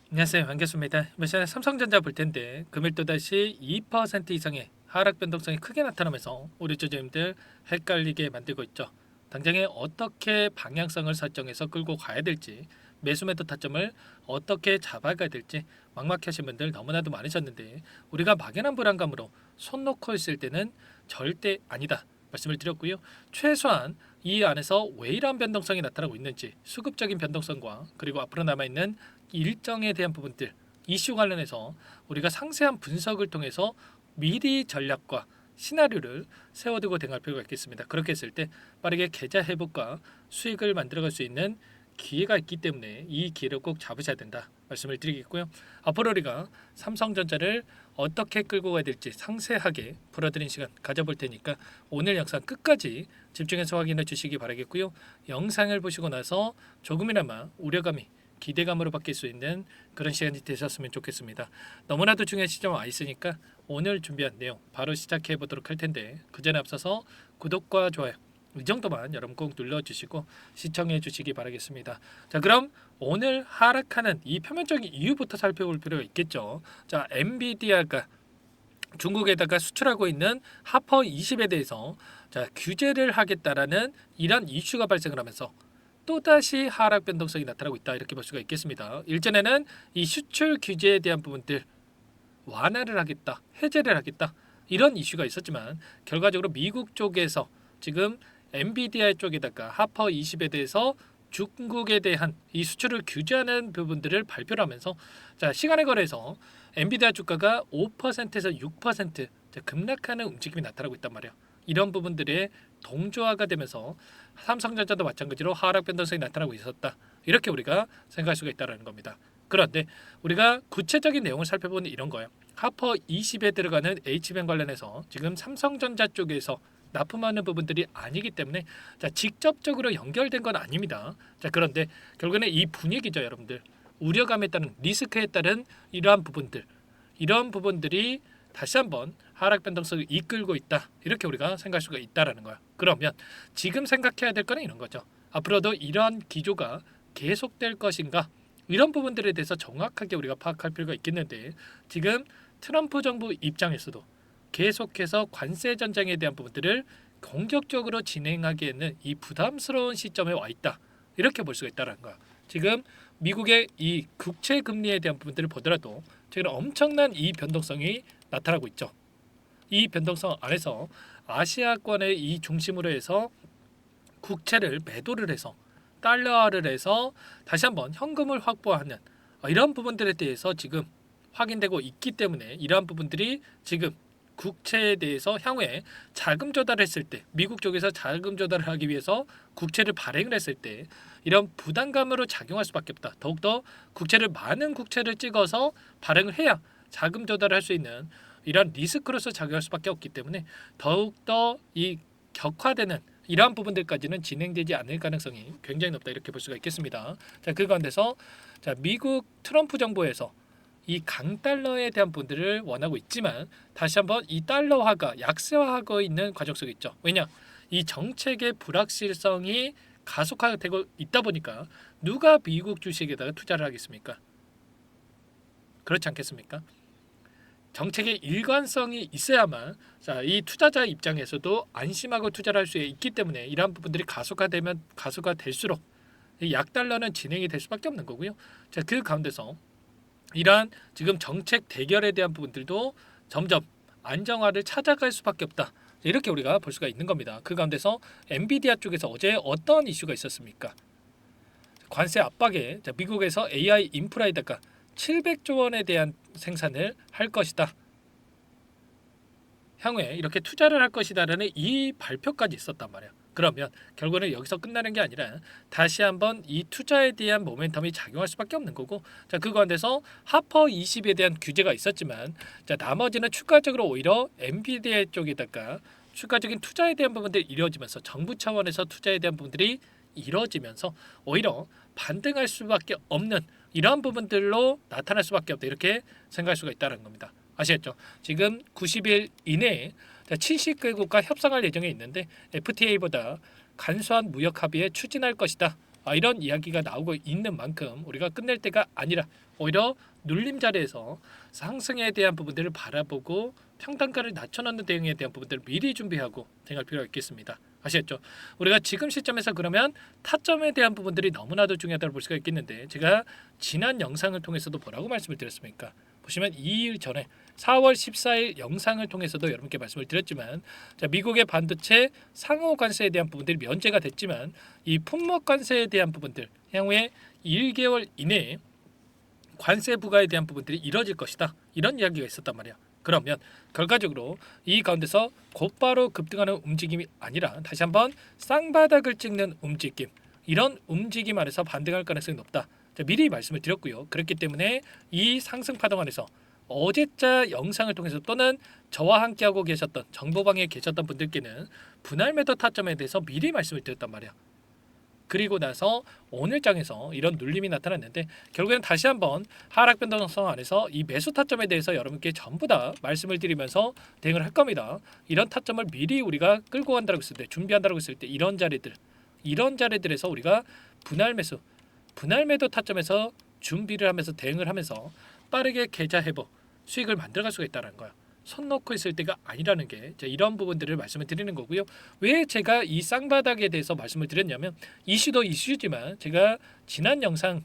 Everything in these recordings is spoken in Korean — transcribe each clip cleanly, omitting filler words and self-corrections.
안녕하세요. 반갑습니다. 이번 시간에 삼성전자 볼 텐데 금일 또다시 2% 이상의 하락 변동성이 크게 나타나면서 우리 투자자님들 헷갈리게 만들고 있죠. 당장에 어떻게 방향성을 설정해서 끌고 가야 될지, 매수 매도 타점을 어떻게 잡아가야 될지 막막하신 분들 너무나도 많으셨는데, 우리가 막연한 불안감으로 손 놓고 있을 때는 절대 아니다 말씀을 드렸고요. 최소한 이 안에서 왜 이러한 변동성이 나타나고 있는지, 수급적인 변동성과 그리고 앞으로 남아있는 일정에 대한 부분들, 이슈 관련해서 우리가 상세한 분석을 통해서 미리 전략과 시나리오를 세워두고 대응할 필요가 있겠습니다. 그렇게 했을 때 빠르게 계좌 회복과 수익을 만들어갈 수 있는 기회가 있기 때문에 이 기회를 꼭 잡으셔야 된다 말씀을 드리겠고요. 앞으로 우리가 삼성전자를 어떻게 끌고 가야 될지 상세하게 풀어드린 시간 가져볼 테니까 오늘 영상 끝까지 집중해서 확인해 주시기 바라겠고요. 영상을 보시고 나서 조금이나마 우려감이 기대감으로 바뀔 수 있는 그런 시간이 되셨으면 좋겠습니다. 너무나도 중요한 시점 와 있으니까 오늘 준비한 내용 바로 시작해 보도록 할 텐데, 그 전에 앞서서 구독과 좋아요 이 정도만 여러분 꼭 눌러주시고 시청해 주시기 바라겠습니다. 자, 그럼 오늘 하락하는 이 표면적인 이유부터 살펴볼 필요가 있겠죠. 자, 엔비디아가 중국에다가 수출하고 있는 하퍼 20에 대해서 규제를 하겠다라는 이런 이슈가 발생을 하면서 또다시 하락 변동성이 나타나고 있다 이렇게 볼 수가 있겠습니다. 일전에는 이 수출 규제에 대한 부분들 완화를 하겠다, 해제를 하겠다 이런 이슈가 있었지만 결과적으로 미국 쪽에서 지금 엔비디아 쪽에다가 하퍼 20에 대해서 중국에 대한 이 수출을 규제하는 부분들을 발표를 하면서 시간에 걸해서 엔비디아 주가가 5%에서 6% 급락하는 움직임이 나타나고 있단 말이에요. 이런 부분들의 동조화가 되면서 삼성전자도 마찬가지로 하락 변동성이 나타나고 있었다. 이렇게 우리가 생각할 수가 있다는 겁니다. 그런데 우리가 구체적인 내용을 살펴보는 이런 거예요. 하퍼 20에 들어가는 H뱅 관련해서 지금 삼성전자 쪽에서 납품하는 부분들이 아니기 때문에 직접적으로 연결된 건 아닙니다. 그런데 결국에는 이 분위기죠, 여러분들. 우려감에 따른 리스크에 따른 이러한 부분들, 이런 부분들이 다시 한번 하락 변동성을 이끌고 있다. 이렇게 우리가 생각할 수가 있다라는 거야. 그러면 지금 생각해야 될 거는 이런 거죠. 앞으로도 이러한 기조가 계속될 것인가? 이런 부분들에 대해서 정확하게 우리가 파악할 필요가 있겠는데, 지금 트럼프 정부 입장에서도 계속해서 관세 전쟁에 대한 부분들을 공격적으로 진행하기에는 이 부담스러운 시점에 와 있다. 이렇게 볼 수가 있다는 거야. 지금 미국의 이 국채 금리에 대한 부분들을 보더라도 지금 엄청난 이 변동성이 나타나고 있죠. 이 변동성 안에서 아시아권의 이 중심으로 해서 국채를 매도를 해서 달러화를 해서 다시 한번 현금을 확보하는 이런 부분들에 대해서 지금 확인되고 있기 때문에, 이러한 부분들이 지금 국채에 대해서 향후에 자금 조달했을 때, 미국 쪽에서 자금 조달을 하기 위해서 국채를 발행을 했을 때 이런 부담감으로 작용할 수밖에 없다. 더욱더 많은 국채를 찍어서 발행을 해야 자금 조달을 할 수 있는 이런 리스크로서 작용할 수밖에 없기 때문에 더욱더 이 격화되는 이러한 부분들까지는 진행되지 않을 가능성이 굉장히 높다 이렇게 볼 수가 있겠습니다. 그 가운데서 미국 트럼프 정부에서 이 강달러에 대한 부분들을 원하고 있지만 다시 한번 이 달러화가 약세화하고 있는 과정 속에 있죠. 왜냐? 이 정책의 불확실성이 가속화되고 있다 보니까 누가 미국 주식에다가 투자를 하겠습니까? 그렇지 않겠습니까? 정책의 일관성이 있어야만 이 투자자 입장에서도 안심하고 투자를 할 수 있기 때문에 이러한 부분들이 가속화되면 가속화될수록 이 약달러는 진행이 될 수밖에 없는 거고요. 그 가운데서 이러한 지금 정책 대결에 대한 부분들도 점점 안정화를 찾아갈 수밖에 없다. 이렇게 우리가 볼 수가 있는 겁니다. 그 가운데서 엔비디아 쪽에서 어제 어떤 이슈가 있었습니까? 관세 압박에 미국에서 AI 인프라에다가 700조 원에 대한 생산을 할 것이다. 향후에 이렇게 투자를 할 것이다라는 이 발표까지 있었단 말이야. 그러면 결국은 여기서 끝나는 게 아니라 다시 한번 이 투자에 대한 모멘텀이 작용할 수밖에 없는 거고, 그 가운데서 하퍼 20에 대한 규제가 있었지만 나머지는 추가적으로 오히려 엔비디아 쪽에다가 추가적인 투자에 대한 부분들이 이루어지면서 정부 차원에서 투자에 대한 부분들이 이루어지면서 오히려 반등할 수밖에 없는 이러한 부분들로 나타날 수밖에 없다 이렇게 생각할 수가 있다는 겁니다. 아시겠죠? 지금 90일 이내에 70개국과 협상할 예정에 있는데 FTA보다 간소한 무역 합의에 추진할 것이다. 이런 이야기가 나오고 있는 만큼 우리가 끝낼 때가 아니라 오히려 눌림 자리에서 상승에 대한 부분들을 바라보고 평단가를 낮춰놓는 대응에 대한 부분들을 미리 준비하고 대응할 필요가 있겠습니다. 아시겠죠? 우리가 지금 시점에서 그러면 타점에 대한 부분들이 너무나도 중요하다고 볼 수가 있겠는데, 제가 지난 영상을 통해서도 뭐라고 말씀을 드렸습니까? 보시면 2일 전에 4월 14일 영상을 통해서도 여러분께 말씀을 드렸지만, 자, 미국의 반도체 상호 관세에 대한 부분들이 면제가 됐지만 이 품목 관세에 대한 부분들 향후에 1개월 이내에 관세 부과에 대한 부분들이 이뤄질 것이다, 이런 이야기가 있었단 말이야. 그러면 결과적으로 이 가운데서 곧바로 급등하는 움직임이 아니라 다시 한번 쌍바닥을 찍는 움직임, 이런 움직임 안에서 반등할 가능성이 높다. 자, 미리 말씀을 드렸고요. 그렇기 때문에 이 상승 파동 안에서 어제자 영상을 통해서 또는 저와 함께하고 계셨던 정보방에 계셨던 분들께는 분할 매도 타점에 대해서 미리 말씀을 드렸단 말이야. 그리고 나서 오늘 장에서 이런 눌림이 나타났는데, 결국에는 다시 한번 하락 변동성 안에서 이 매수 타점에 대해서 여러분께 전부 다 말씀을 드리면서 대응을 할 겁니다. 이런 타점을 미리 우리가 끌고 간다고 했을 때, 준비한다고 했을 때 이런 자리들에서 우리가 분할 매수, 분할 매도 타점에서 준비를 하면서 대응을 하면서 빠르게 계좌 회복, 수익을 만들어갈 수가 있다는 거야. 손 놓고 있을 때가 아니라는 게 이런 부분들을 말씀을 드리는 거고요. 왜 제가 이 쌍바닥에 대해서 말씀을 드렸냐면, 이슈도 이슈지만 제가 지난 영상,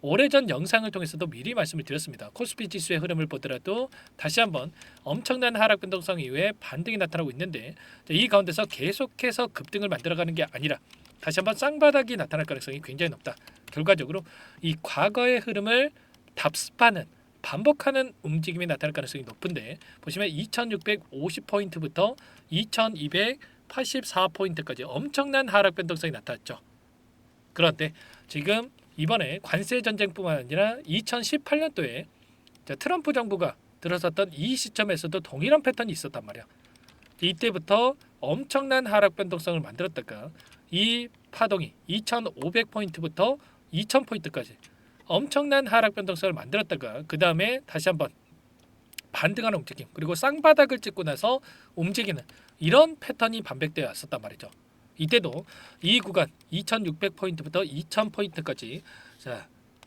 오래전 영상을 통해서도 미리 말씀을 드렸습니다. 코스피 지수의 흐름을 보더라도 다시 한번 엄청난 하락 변동성 이후에 반등이 나타나고 있는데, 이 가운데서 계속해서 급등을 만들어가는 게 아니라 다시 한번 쌍바닥이 나타날 가능성이 굉장히 높다. 결과적으로 이 과거의 흐름을 답습하는, 반복하는 움직임이 나타날 가능성이 높은데, 보시면 2650포인트부터 2284포인트까지 엄청난 하락 변동성이 나타났죠. 그런데 지금 이번에 관세 전쟁뿐만 아니라 2018년도에 트럼프 정부가 들어섰던 이 시점에서도 동일한 패턴이 있었단 말이야. 이때부터 엄청난 하락 변동성을 만들었다가 이 파동이 2500포인트부터 2000포인트까지 엄청난 하락 변동성을 만들었다가 그 다음에 다시 한번 반등하는 움직임, 그리고 쌍바닥을 찍고 나서 움직이는 이런 패턴이 반복되어 왔었단 말이죠. 이때도 이 구간 2600포인트부터 2000포인트까지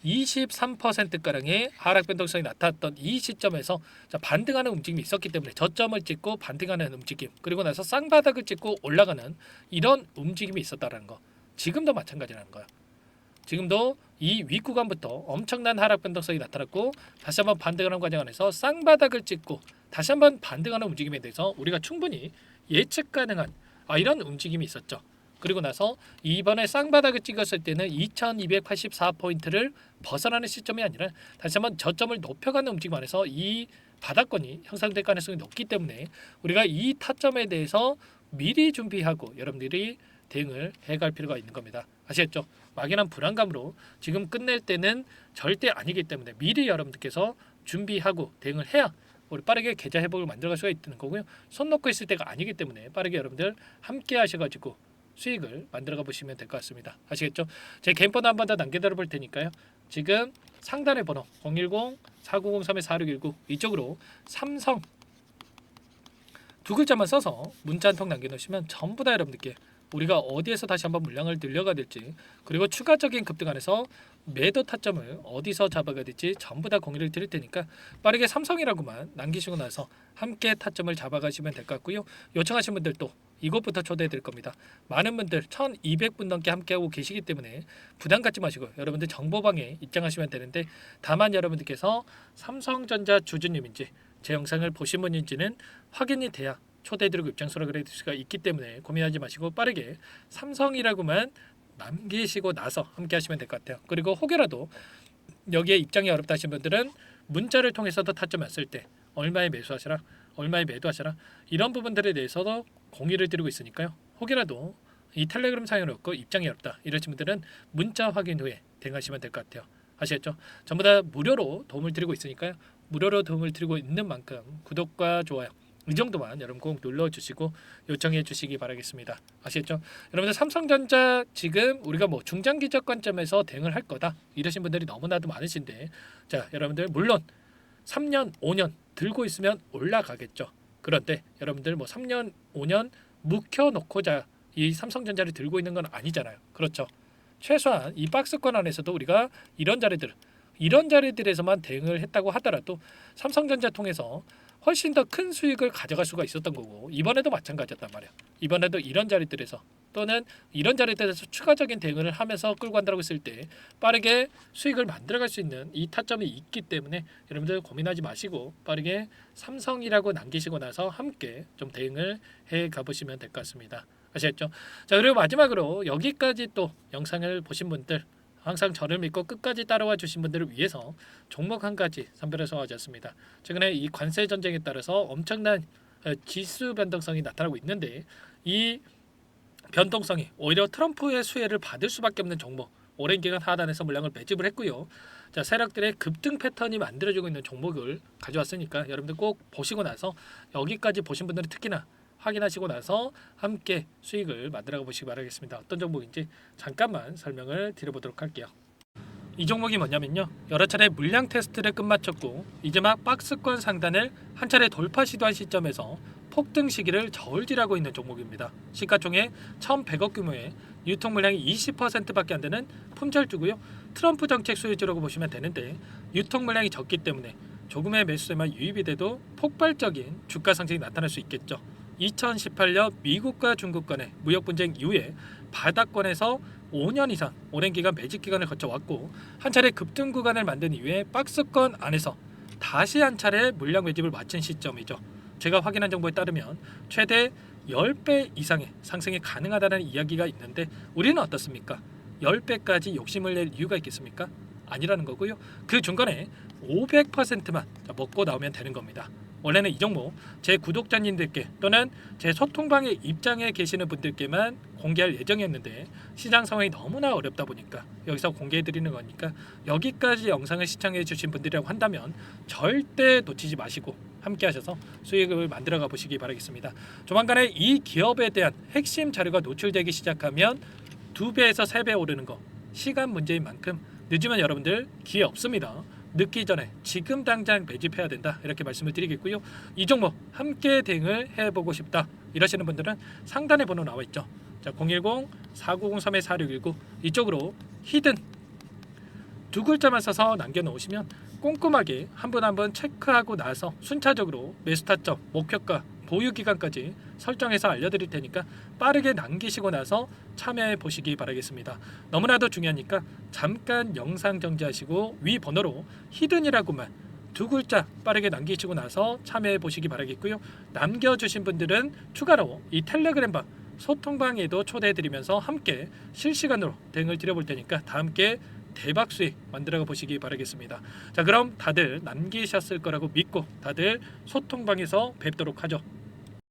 23%가량의 하락 변동성이 나타났던 이 시점에서 반등하는 움직임이 있었기 때문에 저점을 찍고 반등하는 움직임, 그리고 나서 쌍바닥을 찍고 올라가는 이런 움직임이 있었다는 거. 지금도 마찬가지라는 거야. 지금도 이 윗구간부터 엄청난 하락 변동성이 나타났고 다시 한번 반등하는 과정 안에서 쌍바닥을 찍고 다시 한번 반등하는 움직임에 대해서 우리가 충분히 예측 가능한 이런 움직임이 있었죠. 그리고 나서 이번에 쌍바닥을 찍었을 때는 2284포인트를 벗어나는 시점이 아니라 다시 한번 저점을 높여가는 움직임 안에서 이 바닥권이 형성될 가능성이 높기 때문에 우리가 이 타점에 대해서 미리 준비하고 여러분들이 대응을 해갈 필요가 있는 겁니다. 아시겠죠? 막연한 불안감으로 지금 끝낼 때는 절대 아니기 때문에 미리 여러분들께서 준비하고 대응을 해야 우리 빠르게 계좌 회복을 만들어갈 수가 있는 거고요. 손 놓고 있을 때가 아니기 때문에 빠르게 여러분들 함께 하셔가지고 수익을 만들어가 보시면 될 것 같습니다. 아시겠죠? 제 개인 번호 한 번 더 남겨드려 볼 테니까요. 지금 상단의 번호 010-4903-4619 이쪽으로 삼성 두 글자만 써서 문자 한 통 남겨놓으시면 전부 다 여러분들께 우리가 어디에서 다시 한번 물량을 늘려가 될지, 그리고 추가적인 급등 안에서 매도 타점을 어디서 잡아가야 될지 전부 다 공유를 드릴 테니까 빠르게 삼성이라고만 남기시고 나서 함께 타점을 잡아가시면 될 것 같고요. 요청하신 분들도 이곳부터 초대해 드릴 겁니다. 많은 분들 1200분 넘게 함께하고 계시기 때문에 부담 갖지 마시고 여러분들 정보방에 입장하시면 되는데, 다만 여러분들께서 삼성전자 주주님인지 제 영상을 보신 분인지는 확인이 돼야 초대해드리고 입장소라 그럴 수가 있기 때문에 고민하지 마시고 빠르게 삼성이라고만 남기시고 나서 함께 하시면 될 것 같아요. 그리고 혹여라도 여기에 입장이 어렵다 하신 분들은 문자를 통해서도 타점 왔을 때 얼마에 매수하셔라, 얼마에 매도하셔라, 이런 부분들에 대해서도 공유를 드리고 있으니까요. 혹여라도 이 텔레그램 사연이 없고 입장이 어렵다 이러신 분들은 문자 확인 후에 대응하시면 될 것 같아요. 아시겠죠? 전부 다 무료로 도움을 드리고 있으니까요. 무료로 도움을 드리고 있는 만큼 구독과 좋아요 이 정도만 여러분 꼭 눌러주시고 요청해 주시기 바라겠습니다. 아시겠죠? 여러분들 삼성전자 지금 우리가 뭐 중장기적 관점에서 대응을 할 거다 이러신 분들이 너무나도 많으신데, 자 여러분들 물론 3년 5년 들고 있으면 올라가겠죠. 그런데 여러분들 뭐 3년 5년 묵혀놓고자 이 삼성전자를 들고 있는 건 아니잖아요. 그렇죠? 최소한 이 박스권 안에서도 우리가 이런 자리들에서만 대응을 했다고 하더라도 삼성전자 통해서 훨씬 더 큰 수익을 가져갈 수가 있었던 거고, 이번에도 마찬가지였단 말이야. 이번에도 이런 자리들에서 또는 이런 자리들에서 추가적인 대응을 하면서 끌고 간다고 했을 때 빠르게 수익을 만들어갈 수 있는 이 타점이 있기 때문에 여러분들 고민하지 마시고 빠르게 삼성이라고 남기시고 나서 함께 좀 대응을 해 가보시면 될 것 같습니다. 아시겠죠? 자, 그리고 마지막으로 여기까지 또 영상을 보신 분들, 항상 저를 믿고 끝까지 따라와 주신 분들을 위해서 종목 한 가지 선별해서 가져왔습니다. 최근에 이 관세 전쟁에 따라서 엄청난 지수 변동성이 나타나고 있는데, 이 변동성이 오히려 트럼프의 수혜를 받을 수밖에 없는 종목, 오랜 기간 하단에서 물량을 매집을 했고요. 자, 세력들의 급등 패턴이 만들어지고 있는 종목을 가져왔으니까 여러분들 꼭 보시고 나서, 여기까지 보신 분들은 특히나 확인하시고 나서 함께 수익을 만들어 보시기 바라겠습니다. 어떤 종목인지 잠깐만 설명을 드려보도록 할게요. 이 종목이 뭐냐면요, 여러 차례 물량 테스트를 끝마쳤고 이제 막 박스권 상단을 한 차례 돌파 시도한 시점에서 폭등 시기를 저울질하고 있는 종목입니다. 시가총액 1,100억 규모의 유통 물량이 20%밖에 안 되는 품절주고요. 트럼프 정책 수혜주라고 보시면 되는데, 유통 물량이 적기 때문에 조금의 매수세만 유입이 돼도 폭발적인 주가 상승이 나타날 수 있겠죠. 2018년 미국과 중국 간의 무역 분쟁 이후에 바닥권에서 5년 이상 오랜 기간 매집 기간을 거쳐왔고, 한 차례 급등 구간을 만든 이후에 박스권 안에서 다시 한 차례 물량 매집을 마친 시점이죠. 제가 확인한 정보에 따르면 최대 10배 이상의 상승이 가능하다는 이야기가 있는데, 우리는 어떻습니까? 10배까지 욕심을 낼 이유가 있겠습니까? 아니라는 거고요. 그 중간에 500%만 먹고 나오면 되는 겁니다. 원래는 이 종목 제 구독자님들께 또는 제 소통방에 입장해 계시는 분들께만 공개할 예정이었는데, 시장 상황이 너무나 어렵다 보니까 여기서 공개해 드리는 거니까, 여기까지 영상을 시청해 주신 분들이라고 한다면 절대 놓치지 마시고 함께 하셔서 수익을 만들어 가 보시기 바라겠습니다. 조만간에 이 기업에 대한 핵심 자료가 노출되기 시작하면 2배에서 3배 오르는 거 시간 문제인 만큼 늦으면 여러분들 기회 없습니다. 늦기 전에 지금 당장 매집해야 된다, 이렇게 말씀을 드리겠고요. 이 종목 함께 대응을 해보고 싶다 이러시는 분들은 상단에 번호 나와 있죠. 자, 010-4903-4619 이쪽으로 히든 두 글자만 써서 남겨놓으시면 꼼꼼하게 한 분 한 분 체크하고 나서 순차적으로 매수 타점, 목표가, 보유 기간까지 설정해서 알려드릴 테니까 빠르게 남기시고 나서 참여해 보시기 바라겠습니다. 너무나도 중요하니까 잠깐 영상 정지하시고 위 번호로 히든이라고만 두 글자 빠르게 남기시고 나서 참여해 보시기 바라겠고요. 남겨주신 분들은 추가로 이 텔레그램방 소통방에도 초대해 드리면서 함께 실시간으로 대응을 드려볼 테니까 다 함께 대박 수익 만들어 보시기 바라겠습니다. 자, 그럼 다들 남기셨을 거라고 믿고 다들 소통방에서 뵙도록 하죠.